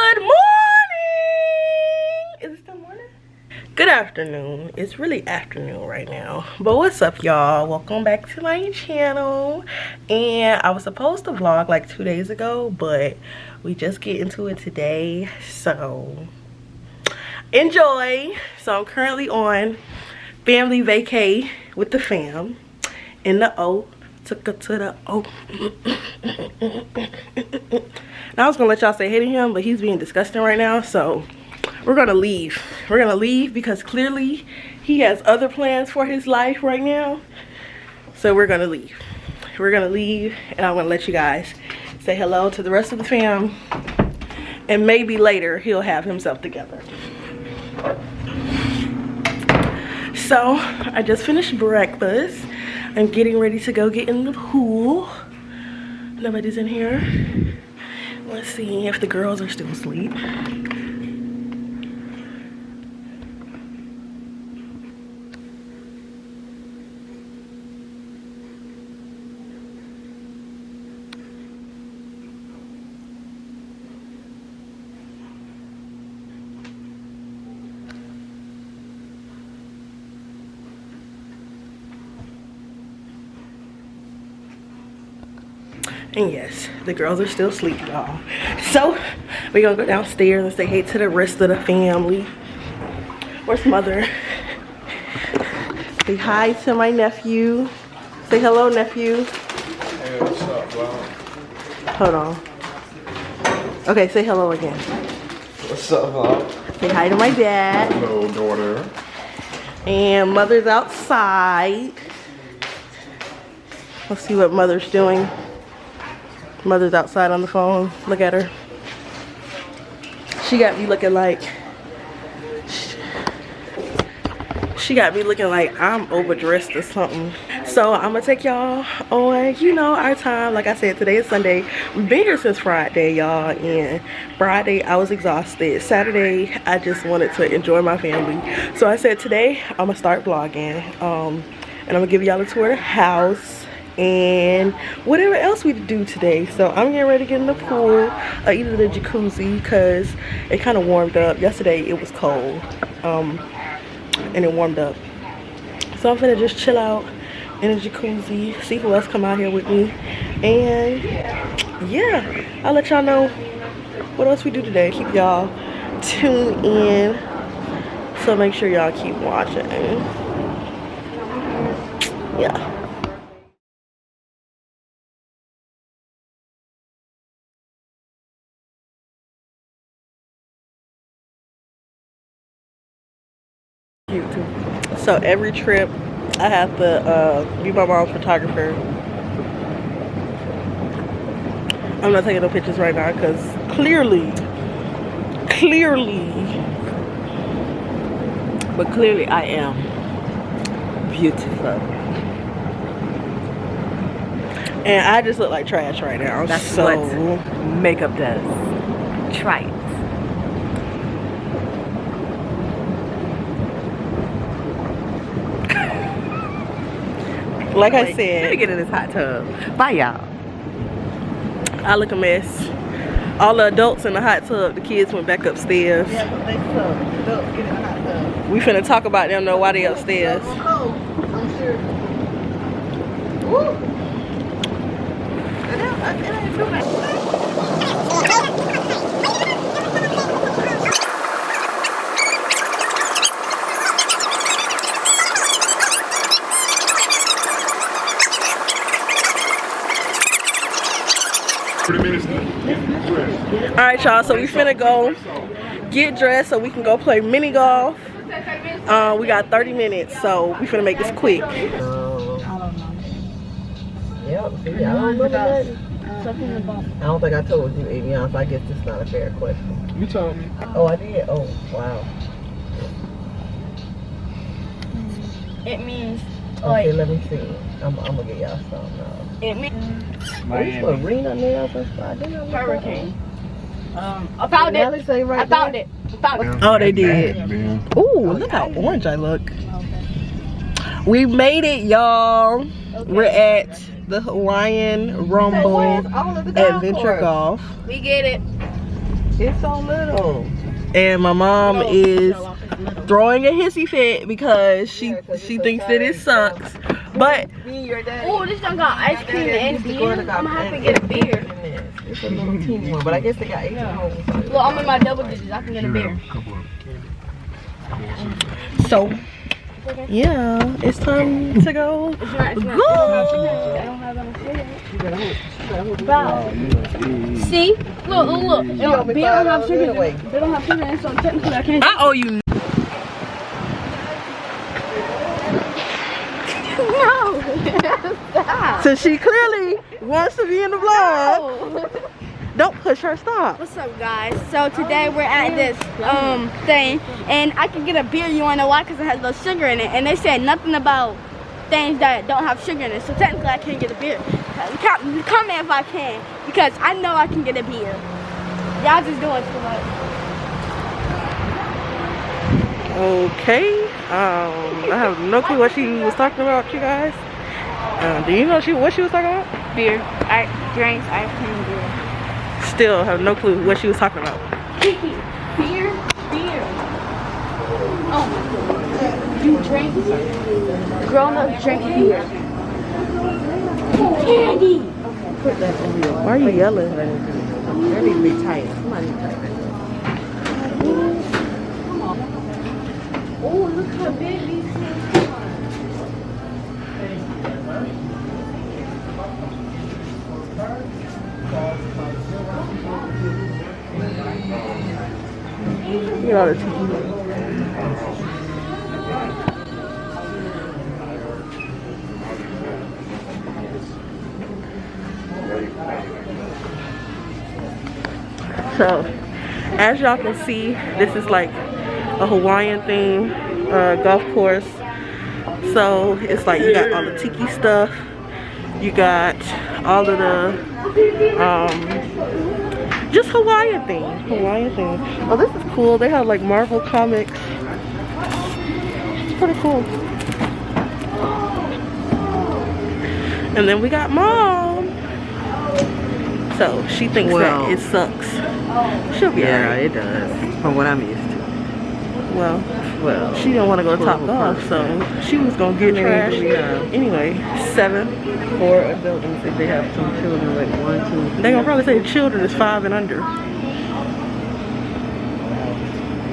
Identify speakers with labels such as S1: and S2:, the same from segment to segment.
S1: Good morning! Is it still morning? Good afternoon. It's really afternoon right now. But what's up, y'all? Welcome back to my channel. And I was supposed to vlog like 2 days ago, but we just get into it today. So enjoy. So I'm currently on family vacay with the fam in the O. Took her to the O. And I was gonna let y'all say hey to him, but he's being disgusting right now, so we're gonna leave. We're gonna leave because clearly he has other plans for his life right now. So we're gonna leave. We're gonna leave, and I'm gonna let you guys say hello to the rest of the fam, and maybe later he'll have himself together. So I just finished breakfast. I'm getting ready to go get in the pool. Nobody's in here. Let's see if the girls are still asleep. And yes, the girls are still asleep, y'all. So we're gonna go downstairs and say hey to the rest of the family. Where's mother? Say hi to my nephew. Say hello, nephew.
S2: Hey, what's up, Bob?
S1: Hold on. Okay, say hello again.
S2: What's up, Bob?
S1: Say hi to my dad.
S2: Hello, daughter.
S1: And mother's outside. Let's see what mother's doing. Mother's outside on the phone. Look at her. She got me looking like I'm overdressed or something. So I'm gonna take y'all on, you know, our time. Like I said, today is Sunday. We've been here since Friday, y'all. And Friday I was exhausted. Saturday I just wanted to enjoy my family. So I said today I'm gonna start vlogging. And I'm gonna give y'all a tour of the house and whatever else we do today. So I'm getting ready to get in the pool, either the jacuzzi, because it kind of warmed up. Yesterday it was cold, and it warmed up. So I'm gonna just chill out in the jacuzzi, see who else come out here with me, and yeah, I'll let y'all know what else we do today. Keep y'all tuned in, so make sure y'all keep watching. Yeah. So every trip I have to be my mom's photographer. I'm not taking no pictures right now because clearly I am beautiful. and I just look like trash right now.
S3: That's
S1: so
S3: what makeup does. Try it.
S1: Like I
S3: Let
S1: said,
S3: me get in this hot tub. Bye, y'all.
S1: I look a mess. All the adults in the hot tub, the kids went back upstairs.
S3: Yeah, but they suck. Adults get in the hot tub.
S1: We finna talk about them, know why they upstairs.
S3: I'm sure. Woo! It ain't too much.
S2: 30 minutes.
S1: Alright, y'all, so we finna go get dressed so we can go play mini golf. We got 30 minutes, so we finna make this quick.
S3: I don't know. Yep, see, I don't remember that. I don't think I told you, Avion, so I guess this is not a fair question.
S2: You told me.
S3: Oh, I did? Oh, wow.
S4: It means
S3: Okay, let me see. I'm gonna get y'all some now.
S4: it means
S3: Miami. Arena nails and stuff. I didn't know that.
S4: hurricane. I found
S3: Alex
S4: it.
S3: say right
S4: I found
S3: there.
S4: it. I found it.
S1: Oh, they did.
S2: Man.
S1: Ooh, look how orange I look. We made it, y'all. We're at the Hawaiian Rumble
S3: All of the golf
S1: Adventure
S3: course.
S1: Golf.
S4: We get it.
S3: It's so little.
S1: And my mom is throwing a hissy fit because she thinks that it sucks. But
S4: Oh, this one got ice cream and beer. I'm gonna have to get a beer.
S3: It's a little teeny one, but I guess they got 18 holes.
S4: Look, I'm in my double digits. I can get a beer.
S1: so yeah, it's time to go.
S4: It's not.
S1: Go!
S4: I don't have enough sugar. See? Look. Beer don't have sugar. They don't have sugar in it, so technically I can't.
S1: I owe you.
S4: No. Stop.
S1: So she clearly wants to be in the vlog.
S4: No.
S1: Don't push her, stop.
S4: What's up, guys? So today we're at this thing, and I can get a beer. You wanna know why? Because it has no sugar in it, and they said nothing about things that don't have sugar in it. So technically, I can't get a beer. Comment if I can, because I know I can get a beer. Y'all just doing too much.
S1: Okay. I have no clue what she was talking about, you guys. Do you know what she was talking about?
S4: Beer, drinks, ice cream, beer.
S1: Still have no clue what she was talking about.
S4: Kiki, beer. Oh my God. You drink grown up drink beer. Candy.
S1: Why are you yelling?
S3: That needs to be tight. Somebody tight.
S4: Oh, look how big these things are.
S1: You know the TV. So, as y'all can see, this is like a Hawaiian theme golf course. So it's like you got all the tiki stuff, you got all of the just Hawaiian thing. Oh, this is cool. They have like Marvel comics. It's pretty cool. And then we got mom. So she thinks that it sucks. She'll be alright.
S3: It does. From what I'm used to.
S1: Well, she didn't want to go top golf, so she was gonna get trashed. Anyway, 7.
S3: 4 adults, if they have some children, like 1, 2.
S1: They gonna probably say children is 5 and under.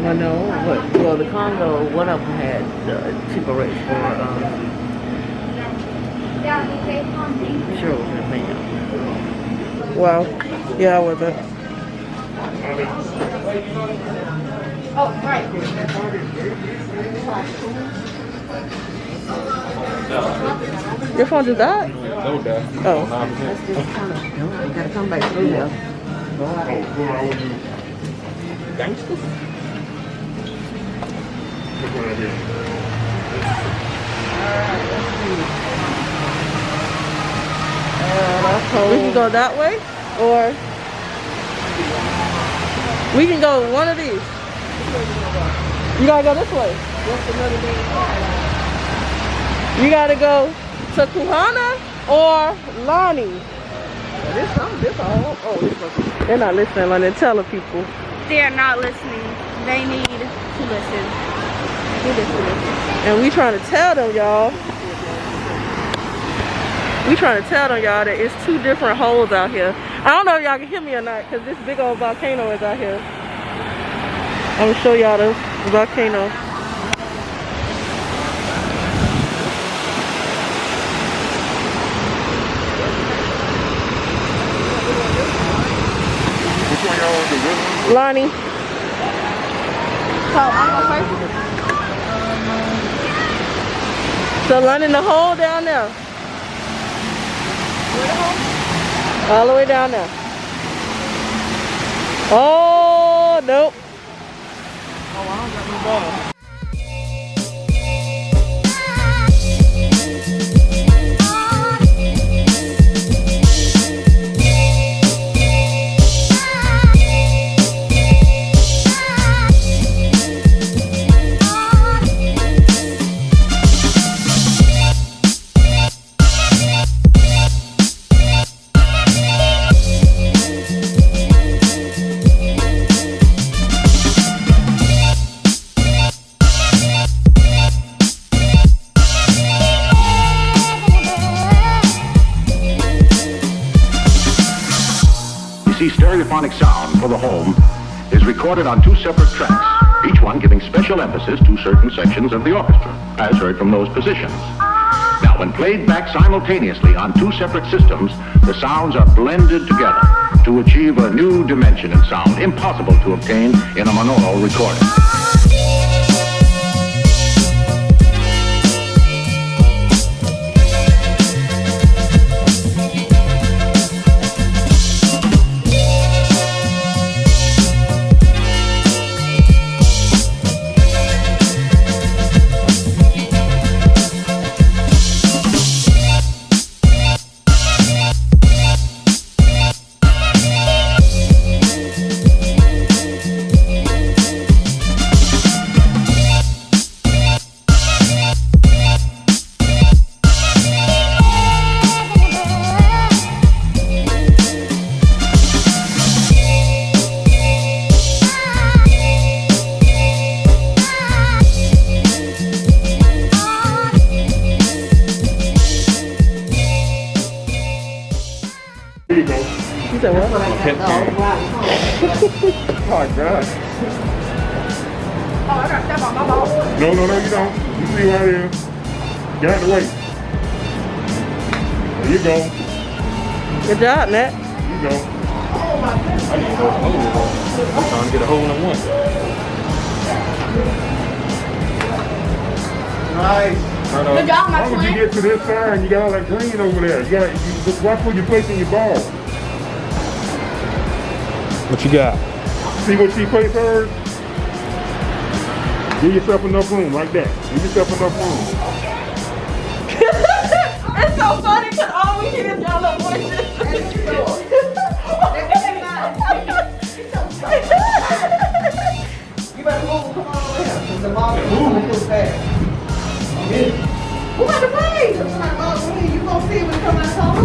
S3: Well, no. Well, the Congo, one of them had cheaper rates for children, man.
S1: Wow. Yeah, I wasn't.
S4: Oh, right.
S1: Your phone just died?
S2: No doubt.
S1: Oh.
S3: That's just kind of dumb. You gotta come back through there.
S1: Gangsters? We can go that way, or we can go one of these. You gotta go this way. You gotta go to Kuhana or Lonnie. They're not listening, London. Tell the people.
S4: They are not listening. They need to listen.
S1: And we trying to tell them, y'all. We trying to tell them, y'all, that it's 2 different holes out here. I don't know if y'all can hear me or not, because this big old volcano is out here. I'm gonna show y'all the volcano.
S2: Which one y'all want to do?
S1: Lonnie.
S4: So I'm going first.
S1: So Lonnie, the hole down there.
S4: Where the hole?
S1: All the way down there. Oh, nope.
S3: Oh, I don't got no ball.
S5: stereophonic sound for the home is recorded on 2 separate tracks, each one giving special emphasis to certain sections of the orchestra, as heard from those positions. Now, when played back simultaneously on 2 separate systems, the sounds are blended together to achieve a new dimension in sound, impossible to obtain in a monaural recording.
S2: Here you go.
S1: You said what?
S2: Pet can. Oh, God.
S4: Oh, I got step on my ball.
S2: No, you don't. You see right here. Get out the way. There you go.
S1: Good job, Matt.
S2: There you go.
S6: I'm trying to get a hole in one.
S2: Nice.
S4: Good job, my
S2: As long as you
S4: twin.
S2: get to this side, you got all that green over there. You just watch where you're placing your ball.
S6: What you got?
S2: See what she placed hers? Give yourself enough room, like that. Give yourself enough room.
S1: It's so funny because all we hear is y'all little voices.
S3: You better move. Come on over here. 'Cause the ball is coming too fast. Who got the play? You gonna see when it come out of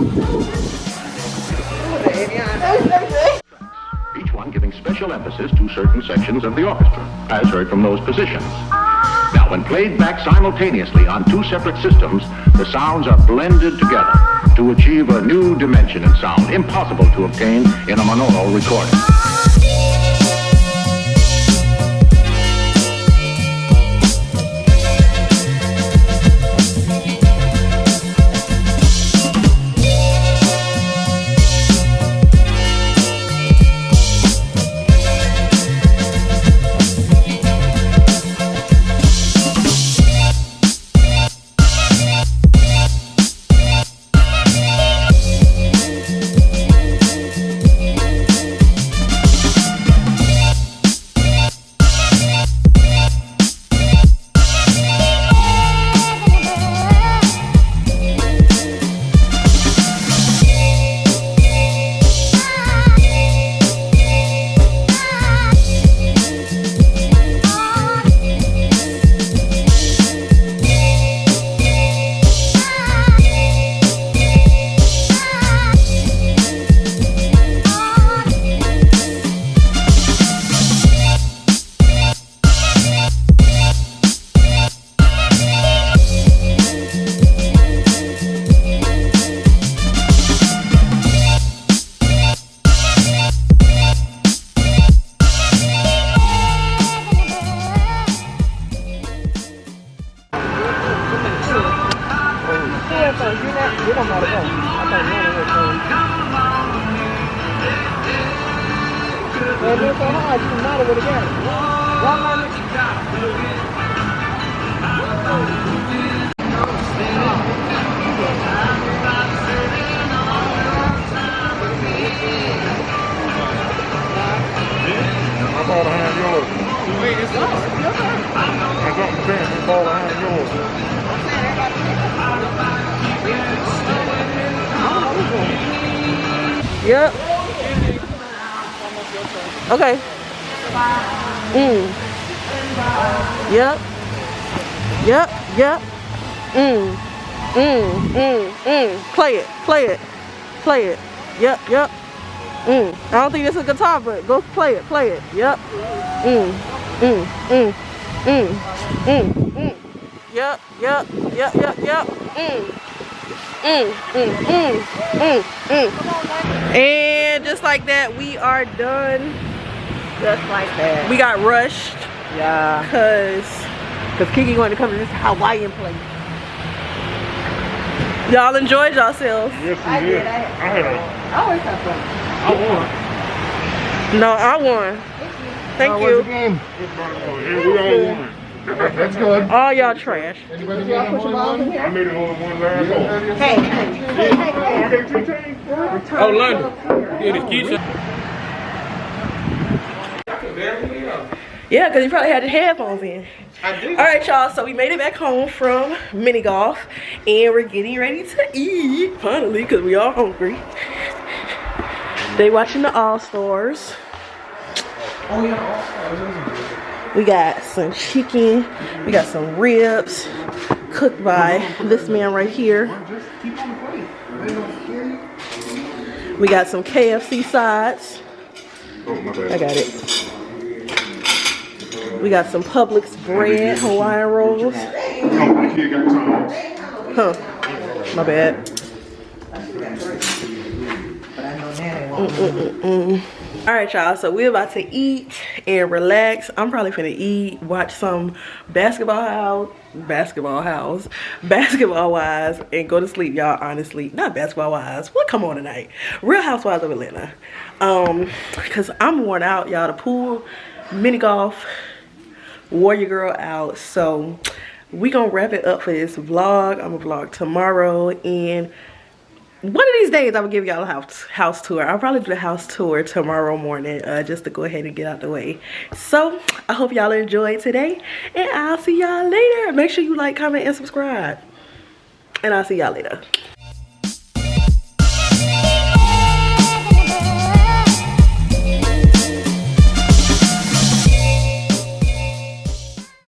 S5: Each one giving special emphasis to certain sections of the orchestra, as heard from those positions. Now, when played back simultaneously on 2 separate systems, the sounds are blended together to achieve a new dimension in sound, impossible to obtain in a monaural recording.
S1: Yep. Okay. Yep. Yep. Yep. Play it. Play it. Play it. Yep. Yep. I don't think it's a guitar, but go play it. Play it. Yep. Yep. Yep. Yep. Yep. Yep. And just like that, we are done.
S3: Just like that.
S1: We got rushed
S3: Yeah.
S1: because
S3: Kiki wanted to come to this Hawaiian place.
S1: y'all enjoyed yourselves.
S2: Yes,
S3: I
S2: we
S3: did.
S2: did.
S3: I
S2: I had
S3: I always have fun.
S2: a, I won.
S1: No, I won. Thank you.
S3: game?
S2: Yeah, we all won.
S3: That's good.
S1: All y'all trash.
S3: Anybody y'all put your balls in
S2: I
S3: here?
S2: made it only one last hole.
S3: Hey.
S2: Okay, T-Chain.
S6: Oh, London. Yeah, this kitchen.
S1: Yeah, because you probably had the headphones in.
S6: I did.
S1: All right, y'all. So we made it back home from mini golf, and we're getting ready to eat finally because we all hungry. They watching the All Stars.
S6: Oh, yeah.
S1: We got some chicken. We got some ribs cooked by this man right here. We got some KFC sides.
S2: Oh, my bad.
S1: I got it. We got some Publix bread, Hawaiian rolls.
S2: Oh, the kid got time.
S1: Huh. My bad. All right, y'all. So we're about to eat and relax. I'm probably finna eat, watch some basketball wives, and go to sleep, y'all. Honestly, not basketball wives. What come on tonight? Real Housewives of Atlanta. Cause I'm worn out, y'all. The pool, mini golf, wore your girl out. So we gonna wrap it up for this vlog. I'm gonna vlog tomorrow, and one of these days I'm gonna give y'all a house tour. I'll probably do the house tour tomorrow morning, just to go ahead and get out the way. So I hope y'all enjoyed today, and I'll see y'all later. Make sure you like, comment, and subscribe, and I'll see y'all later.